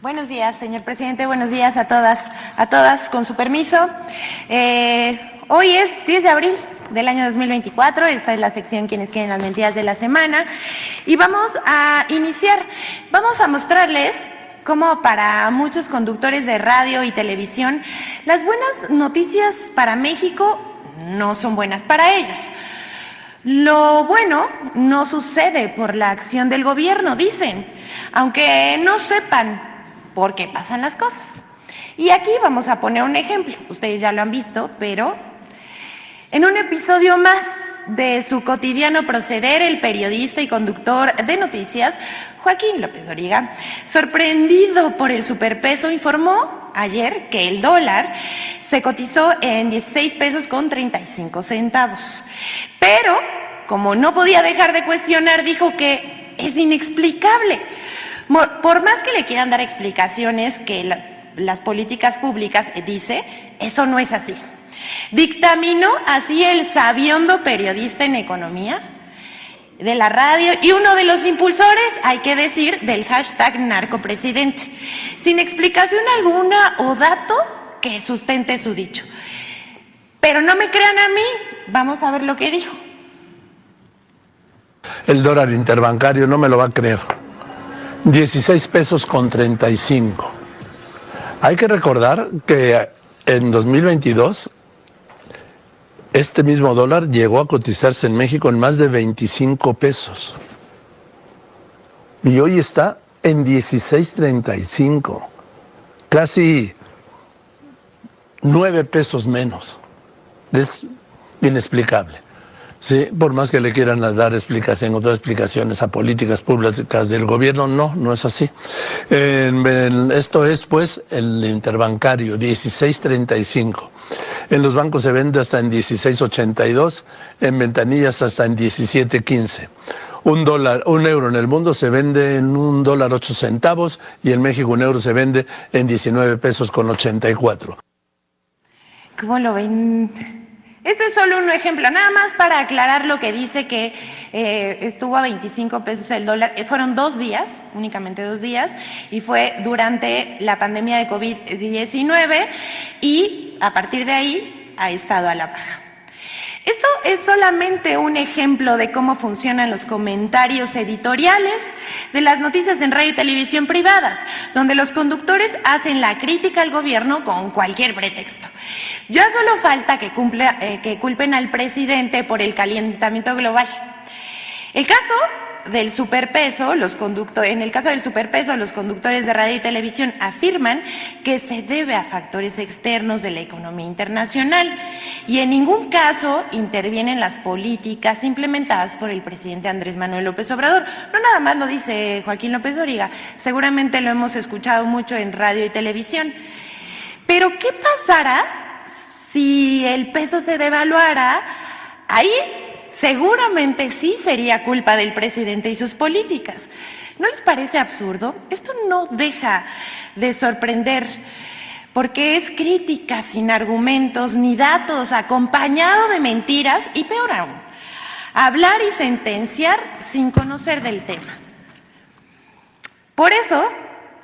Buenos días, señor presidente. Buenos días a todas, con su permiso. Hoy es 10 de abril del año 2024. Esta es la sección Quienes quieren las mentiras de la semana. Y vamos a iniciar. Vamos a mostrarles cómo para muchos conductores de radio y televisión, las buenas noticias para México no son buenas para ellos. Lo bueno no sucede por la acción del gobierno, dicen, aunque no sepan por qué pasan las cosas. Y aquí vamos a poner un ejemplo. Ustedes ya lo han visto, pero en un episodio más de su cotidiano proceder, el periodista y conductor de noticias, Joaquín López Dóriga, sorprendido por el superpeso, informó ayer que el dólar se cotizó en 16 pesos con 35 centavos. Pero, como no podía dejar de cuestionar, dijo que es inexplicable. Por más que le quieran dar explicaciones que las políticas públicas, dice, eso no es así. Dictaminó así el sabiondo periodista en economía de la radio y uno de los impulsores, hay que decir, del hashtag narcopresidente, sin explicación alguna o dato que sustente su dicho. Pero no me crean a mí, vamos a ver lo que dijo. El dólar interbancario no me lo va a creer. 16 pesos con 35. Hay que recordar que en 2022 este mismo dólar llegó a cotizarse en México en más de 25 pesos. Y hoy está en 16.35. Casi 9 pesos menos. Es inexplicable. Sí, por más que le quieran dar otras explicaciones a políticas públicas del gobierno, no es así. Esto es, pues, el interbancario, 16.35. En los bancos se vende hasta en 16.82, en ventanillas hasta en 17.15. Un euro en el mundo se vende en $1.08 y en México un euro se vende en 19 pesos con 84. ¿Cómo lo ven? Este es solo un ejemplo, nada más para aclarar lo que dice que estuvo a 25 pesos el dólar. Fueron 2 días, únicamente 2 días, y fue durante la pandemia de COVID-19 y a partir de ahí ha estado a la baja. Esto es solamente un ejemplo de cómo funcionan los comentarios editoriales de las noticias en radio y televisión privadas, donde los conductores hacen la crítica al gobierno con cualquier pretexto. Ya solo falta que culpen al presidente por el calentamiento global. El caso del superpeso, en el caso del superpeso, los conductores de radio y televisión afirman que se debe a factores externos de la economía internacional y en ningún caso intervienen las políticas implementadas por el presidente Andrés Manuel López Obrador. No nada más lo dice Joaquín López Dóriga, seguramente lo hemos escuchado mucho en radio y televisión. Pero ¿qué pasará si el peso se devaluara? Ahí seguramente sí sería culpa del presidente y sus políticas. ¿No les parece absurdo? Esto no deja de sorprender, porque es crítica sin argumentos ni datos, acompañado de mentiras y peor aún, hablar y sentenciar sin conocer del tema. Por eso,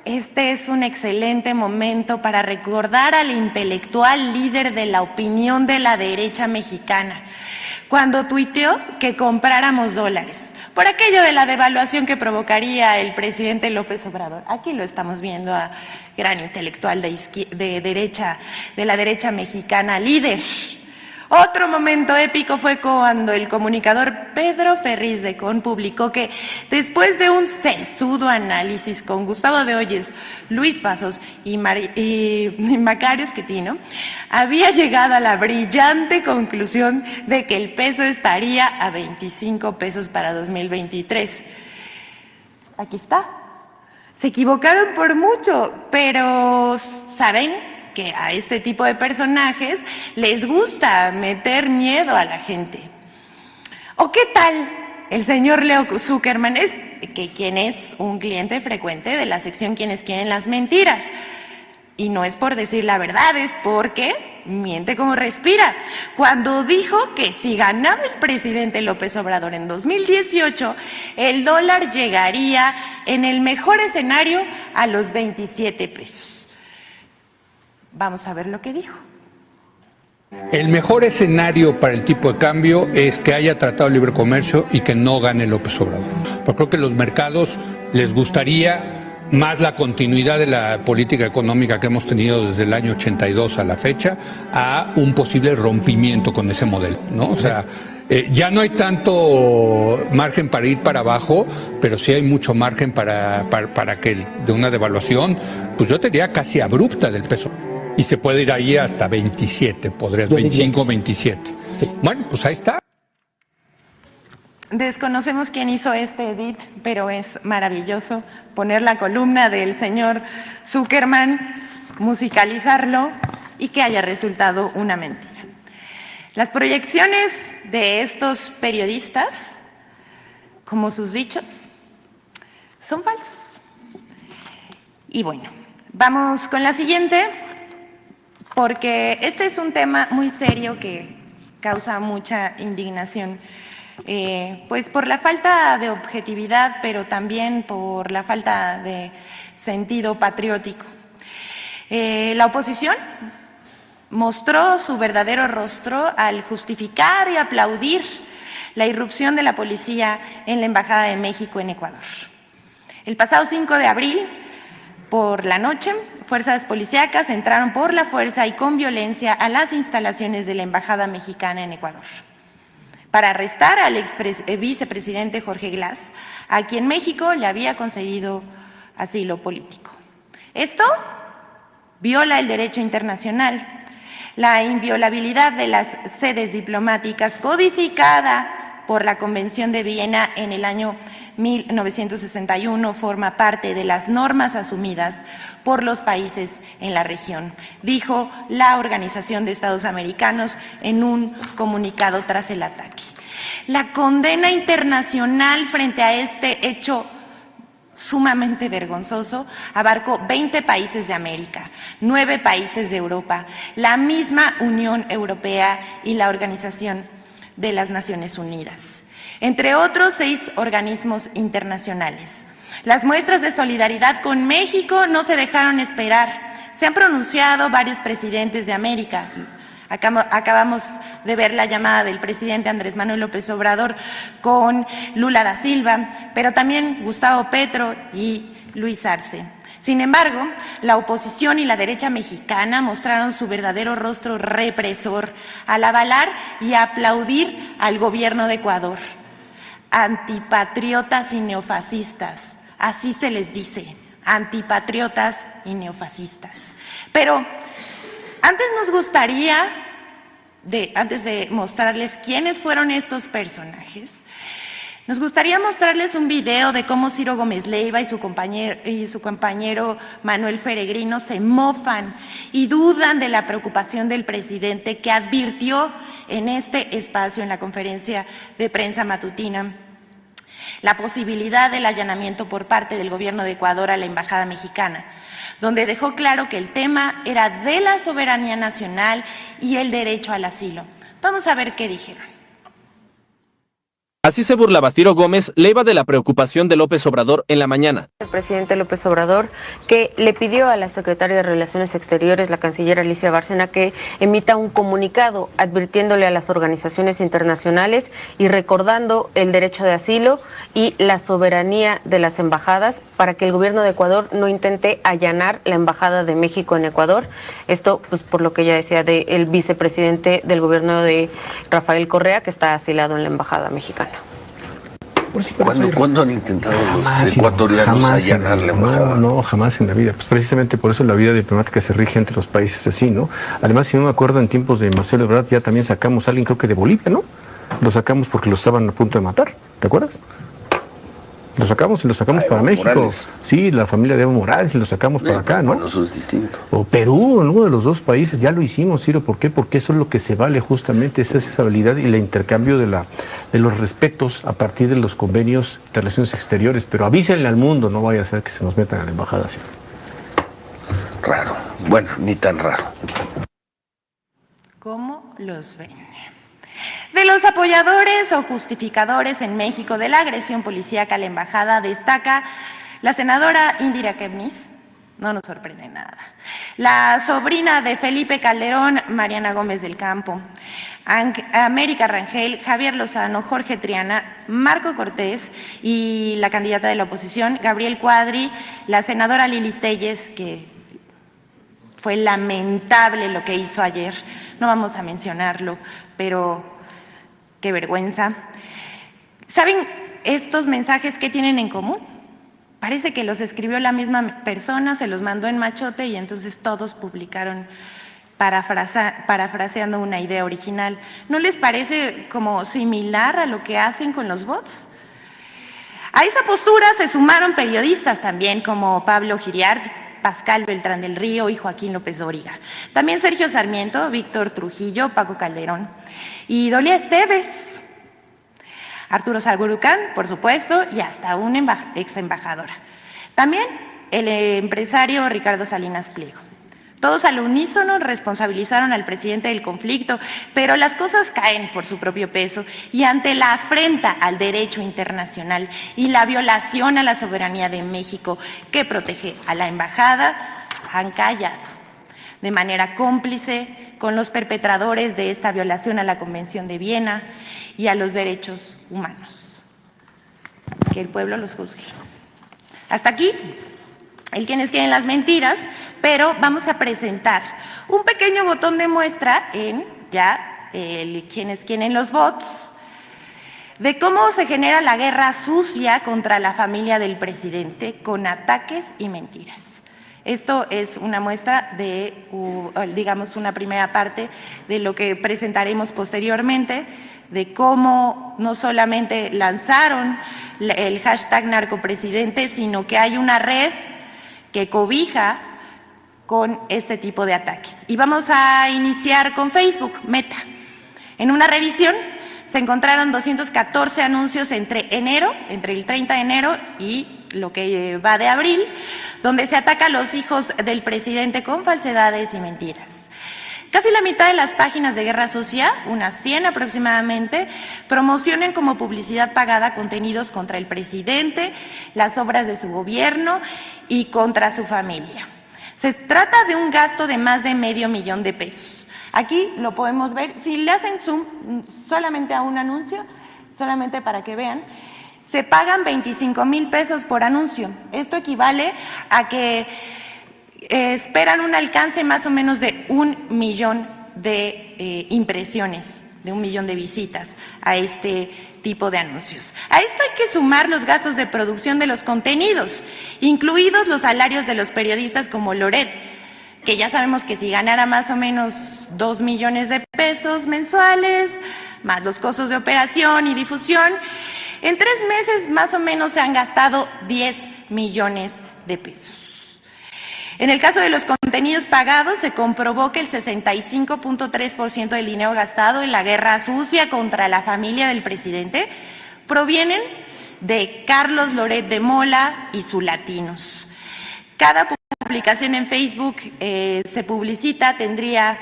este es un excelente momento para recordar al intelectual líder de la opinión de la derecha mexicana, cuando tuiteó que compráramos dólares, por aquello de la devaluación que provocaría el presidente López Obrador. Aquí lo estamos viendo a gran intelectual de la derecha mexicana, líder. Otro momento épico fue cuando el comunicador Pedro Ferriz de Con publicó que después de un sesudo análisis con Gustavo de Hoyos, Luis Pasos y Macario Schettino, había llegado a la brillante conclusión de que el peso estaría a 25 pesos para 2023. Aquí está. Se equivocaron por mucho, pero ¿saben que a este tipo de personajes les gusta meter miedo a la gente? ¿O qué tal el señor Leo Zuckerman, quien es un cliente frecuente de la sección Quienes quieren las mentiras? Y no es por decir la verdad, es porque miente como respira, cuando dijo que si ganaba el presidente López Obrador en 2018, el dólar llegaría en el mejor escenario a los 27 pesos. Vamos a ver lo que dijo. El mejor escenario para el tipo de cambio es que haya tratado de libre comercio y que no gane López Obrador. Porque creo que a los mercados les gustaría más la continuidad de la política económica que hemos tenido desde el año 82 a la fecha, a un posible rompimiento con ese modelo, ¿no? O sea, ya no hay tanto margen para ir para abajo, pero sí hay mucho margen para que de una devaluación, pues yo te diría casi abrupta del peso. Y se puede ir ahí hasta 27, podrías, 25, 27. Sí. Bueno, pues ahí está. Desconocemos quién hizo este edit, pero es maravilloso poner la columna del señor Zuckerman, musicalizarlo y que haya resultado una mentira. Las proyecciones de estos periodistas, como sus dichos, son falsos. Y bueno, vamos con la siguiente, porque este es un tema muy serio que causa mucha indignación. Pues por la falta de objetividad, pero también por la falta de sentido patriótico. La oposición mostró su verdadero rostro al justificar y aplaudir la irrupción de la policía en la Embajada de México en Ecuador. El pasado 5 de abril, por la noche, fuerzas policíacas entraron por la fuerza y con violencia a las instalaciones de la Embajada Mexicana en Ecuador para arrestar al vicepresidente Jorge Glass, a quien México le había concedido asilo político. Esto viola el derecho internacional, la inviolabilidad de las sedes diplomáticas codificada por la Convención de Viena en el año 1961 forma parte de las normas asumidas por los países en la región, dijo la Organización de Estados Americanos en un comunicado tras el ataque. La condena internacional frente a este hecho sumamente vergonzoso abarcó 20 países de América, 9 países de Europa, la misma Unión Europea y la Organización de las Naciones Unidas, entre otros 6 organismos internacionales. Las muestras de solidaridad con México no se dejaron esperar. Se han pronunciado varios presidentes de América. Acabamos de ver la llamada del presidente Andrés Manuel López Obrador con Lula da Silva, pero también Gustavo Petro y Luis Arce. Sin embargo, la oposición y la derecha mexicana mostraron su verdadero rostro represor al avalar y aplaudir al gobierno de Ecuador. Antipatriotas y neofascistas, así se les dice, antipatriotas y neofascistas. Pero antes nos gustaría, antes de mostrarles quiénes fueron estos personajes, nos gustaría mostrarles un video de cómo Ciro Gómez Leiva y su compañero Manuel Peregrino se mofan y dudan de la preocupación del presidente, que advirtió en este espacio, en la conferencia de prensa matutina, la posibilidad del allanamiento por parte del gobierno de Ecuador a la Embajada Mexicana, donde dejó claro que el tema era de la soberanía nacional y el derecho al asilo. Vamos a ver qué dijeron. Así se burlaba Ciro Gómez Leiva de la preocupación de López Obrador en la mañana. El presidente López Obrador, que le pidió a la secretaria de Relaciones Exteriores, la canciller Alicia Bárcena, que emita un comunicado advirtiéndole a las organizaciones internacionales y recordando el derecho de asilo y la soberanía de las embajadas para que el gobierno de Ecuador no intente allanar la Embajada de México en Ecuador. Esto, pues, por lo que ella decía del vicepresidente del gobierno de Rafael Correa, que está asilado en la Embajada Mexicana. ¿Cuándo han intentado los ecuatorianos allanar la embajada? No, jamás en la vida. Pues precisamente por eso la vida diplomática se rige entre los países así, ¿no? Además, si no me acuerdo, en tiempos de Marcelo Ebrard ya también sacamos a alguien, creo que de Bolivia, ¿no? Lo sacamos porque lo estaban a punto de matar, ¿te acuerdas? Lo sacamos y lo sacamos para México. Morales. Sí, la familia de Evo Morales y lo sacamos para acá, ¿no? Bueno, eso es distinto. O Perú, uno de los dos países, ya lo hicimos, Ciro. ¿Por qué? Porque eso es lo que se vale justamente, esa habilidad y el intercambio de los respetos a partir de los convenios de relaciones exteriores. Pero avísenle al mundo, no vaya a ser que se nos metan a la embajada, Ciro. Raro. Bueno, ni tan raro. ¿Cómo los ven? De los apoyadores o justificadores en México de la agresión policíaca a la embajada destaca la senadora Indira Kempnis, no nos sorprende nada, la sobrina de Felipe Calderón, Mariana Gómez del Campo, América Rangel, Javier Lozano, Jorge Triana, Marco Cortés y la candidata de la oposición, Gabriel Cuadri, la senadora Lili Telles, que fue lamentable lo que hizo ayer, no vamos a mencionarlo, pero qué vergüenza. ¿Saben estos mensajes qué tienen en común? Parece que los escribió la misma persona, se los mandó en machote y entonces todos publicaron parafraseando una idea original. ¿No les parece como similar a lo que hacen con los bots? A esa postura se sumaron periodistas también como Pablo Giriart, Pascal Beltrán del Río y Joaquín López Dóriga. También Sergio Sarmiento, Víctor Trujillo, Paco Calderón y Dolia Esteves, Arturo Sagurucán, por supuesto, y hasta una ex embajadora. También el empresario Ricardo Salinas Pliego. Todos al unísono responsabilizaron al presidente del conflicto, pero las cosas caen por su propio peso y ante la afrenta al derecho internacional y la violación a la soberanía de México que protege a la embajada, han callado de manera cómplice con los perpetradores de esta violación a la Convención de Viena y a los derechos humanos. Que el pueblo los juzgue. Hasta aquí el quienes quieren las mentiras, pero vamos a presentar un pequeño botón de muestra en ya el quienes quieren los bots, de cómo se genera la guerra sucia contra la familia del presidente con ataques y mentiras. Esto es una muestra de, digamos, una primera parte de lo que presentaremos posteriormente, de cómo no solamente lanzaron el hashtag narcopresidente, sino que hay una red que cobija con este tipo de ataques. Y vamos a iniciar con Facebook, Meta. En una revisión se encontraron 214 anuncios entre el 30 de enero y lo que va de abril, donde se ataca a los hijos del presidente con falsedades y mentiras. Casi la mitad de las páginas de Guerra Sucia, unas 100 aproximadamente, promocionan como publicidad pagada contenidos contra el presidente, las obras de su gobierno y contra su familia. Se trata de un gasto de más de $500,000 de pesos. Aquí lo podemos ver, si le hacen zoom solamente a un anuncio, solamente para que vean, se pagan 25,000 pesos por anuncio. Esto equivale a que esperan un alcance más o menos de 1,000,000 de impresiones, de 1,000,000 de visitas a este tipo de anuncios. A esto hay que sumar los gastos de producción de los contenidos, incluidos los salarios de los periodistas como Loret, que ya sabemos que si ganara más o menos 2 millones de pesos mensuales, más los costos de operación y difusión, en 3 meses más o menos se han gastado 10 millones de pesos. En el caso de los contenidos pagados, se comprobó que el 65.3% del dinero gastado en la guerra sucia contra la familia del presidente provienen de Carlos Loret de Mola y sus latinos. Cada publicación en Facebook se publicita, tendría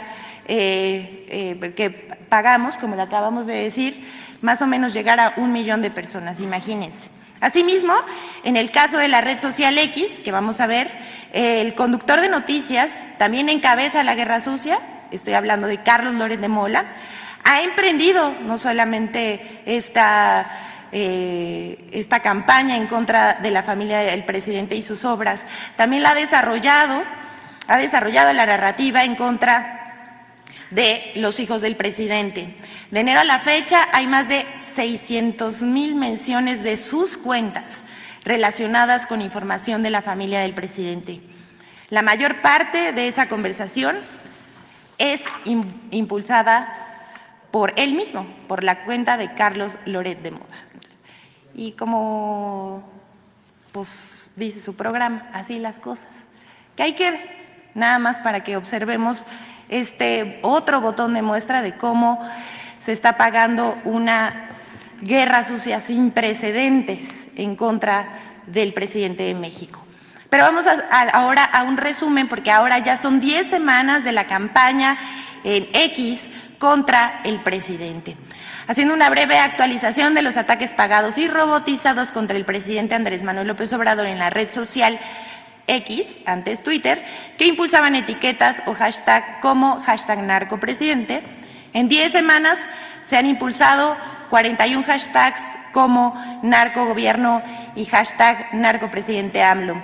que pagamos, como le acabamos de decir, más o menos llegar a 1,000,000 de personas, imagínense. Asimismo, en el caso de la red social X, que vamos a ver, el conductor de noticias también encabeza la guerra sucia, estoy hablando de Carlos Loret de Mola, ha emprendido no solamente esta campaña en contra de la familia del presidente y sus obras, también la ha desarrollado la narrativa en contra de los hijos del presidente. De enero a la fecha hay más de 600,000 menciones de sus cuentas relacionadas con información de la familia del presidente. La mayor parte de esa conversación es impulsada por él mismo, por la cuenta de Carlos Loret de Mola. Y como pues dice su programa, así las cosas. Que hay que nada más para que observemos este otro botón de muestra de cómo se está pagando una guerra sucia sin precedentes en contra del presidente de México. Pero vamos ahora a un resumen, porque ahora ya son 10 semanas de la campaña en X contra el presidente. Haciendo una breve actualización de los ataques pagados y robotizados contra el presidente Andrés Manuel López Obrador en la red social X, antes Twitter, que impulsaban etiquetas o hashtag como hashtag narcopresidente. En 10 semanas se han impulsado 41 hashtags como narcogobierno y hashtag narcopresidente AMLO.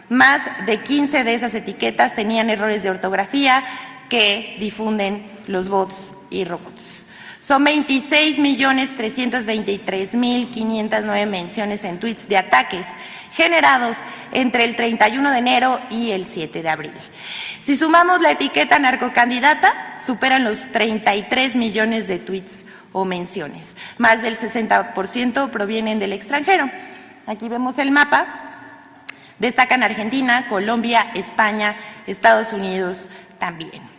Más de 15 de esas etiquetas tenían errores de ortografía que difunden los bots y robots. Son 26.323.509 menciones en tweets de ataques generados entre el 31 de enero y el 7 de abril. Si sumamos la etiqueta narcocandidata, superan los 33 millones de tweets o menciones. Más del 60% provienen del extranjero. Aquí vemos el mapa. Destacan Argentina, Colombia, España, Estados Unidos también.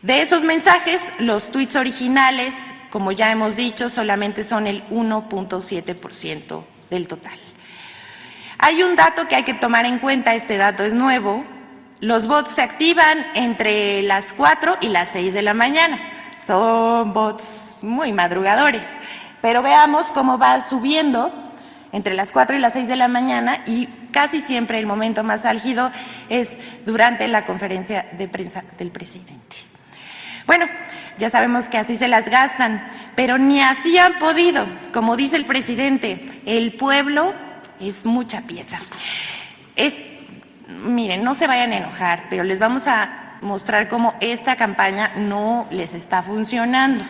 De esos mensajes, los tweets originales, como ya hemos dicho, solamente son el 1.7% del total. Hay un dato que hay que tomar en cuenta, este dato es nuevo. Los bots se activan entre las 4 y las 6 de la mañana. Son bots muy madrugadores, pero veamos cómo va subiendo entre las 4 y las 6 de la mañana y casi siempre el momento más álgido es durante la conferencia de prensa del presidente. Bueno, ya sabemos que así se las gastan, pero ni así han podido. Como dice el presidente, el pueblo es mucha pieza. Miren, no se vayan a enojar, pero les vamos a mostrar cómo esta campaña no les está funcionando.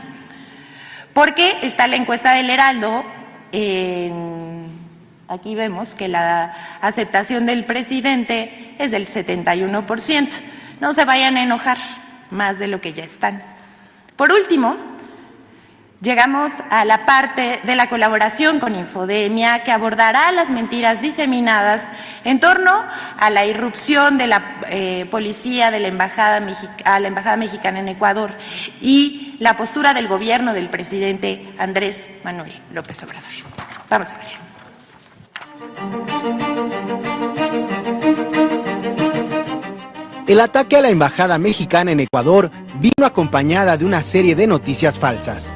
Porque está la encuesta del Heraldo, aquí vemos que la aceptación del presidente es del 71%. No se vayan a enojar más de lo que ya están. Por último, llegamos a la parte de la colaboración con Infodemia, que abordará las mentiras diseminadas en torno a la irrupción de la policía de la embajada mexicana en Ecuador y la postura del gobierno del presidente Andrés Manuel López Obrador. Vamos a ver. El ataque a la embajada mexicana en Ecuador vino acompañada de una serie de noticias falsas.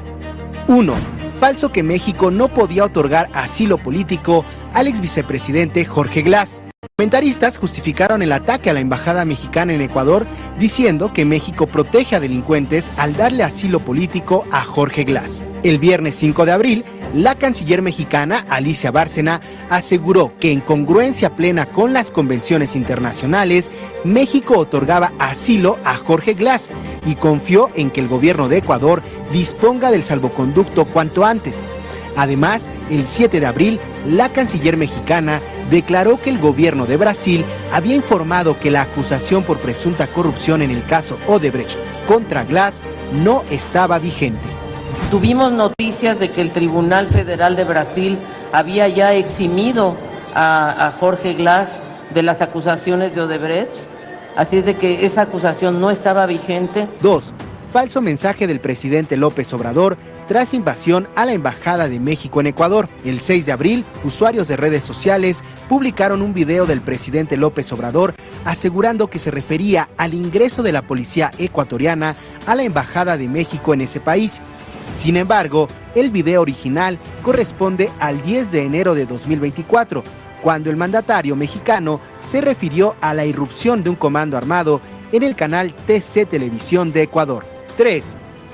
1. Falso que México no podía otorgar asilo político al ex vicepresidente Jorge Glass. Comentaristas justificaron el ataque a la embajada mexicana en Ecuador diciendo que México protege a delincuentes al darle asilo político a Jorge Glass. El viernes 5 de abril, la canciller mexicana Alicia Bárcena aseguró que en congruencia plena con las convenciones internacionales, México otorgaba asilo a Jorge Glass y confió en que el gobierno de Ecuador disponga del salvoconducto cuanto antes. Además, el 7 de abril, la canciller mexicana declaró que el gobierno de Brasil había informado que la acusación por presunta corrupción en el caso Odebrecht contra Glass no estaba vigente. Tuvimos noticias de que el Tribunal Federal de Brasil había ya eximido a Jorge Glass de las acusaciones de Odebrecht, así es de que esa acusación no estaba vigente. 2. Falso mensaje del presidente López Obrador tras invasión a la Embajada de México en Ecuador. El 6 de abril, usuarios de redes sociales publicaron un video del presidente López Obrador asegurando que se refería al ingreso de la policía ecuatoriana a la Embajada de México en ese país. Sin embargo, el video original corresponde al 10 de enero de 2024, cuando el mandatario mexicano se refirió a la irrupción de un comando armado en el canal TC Televisión de Ecuador. 3.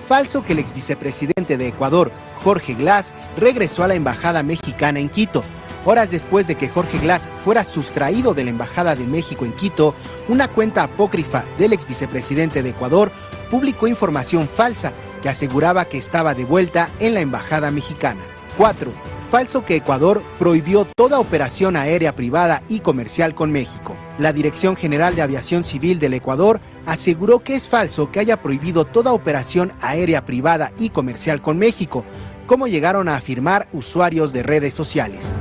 Falso que el ex vicepresidente de Ecuador, Jorge Glass, regresó a la embajada mexicana en Quito. Horas después de que Jorge Glass fuera sustraído de la embajada de México en Quito, una cuenta apócrifa del ex vicepresidente de Ecuador publicó información falsa que aseguraba que estaba de vuelta en la embajada mexicana. 4. Falso que Ecuador prohibió toda operación aérea privada y comercial con México. La Dirección General de Aviación Civil del Ecuador aseguró que es falso que haya prohibido toda operación aérea privada y comercial con México, como llegaron a afirmar usuarios de redes sociales.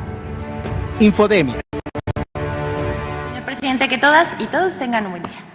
Infodemia. Señor presidente, que todas y todos tengan un buen día.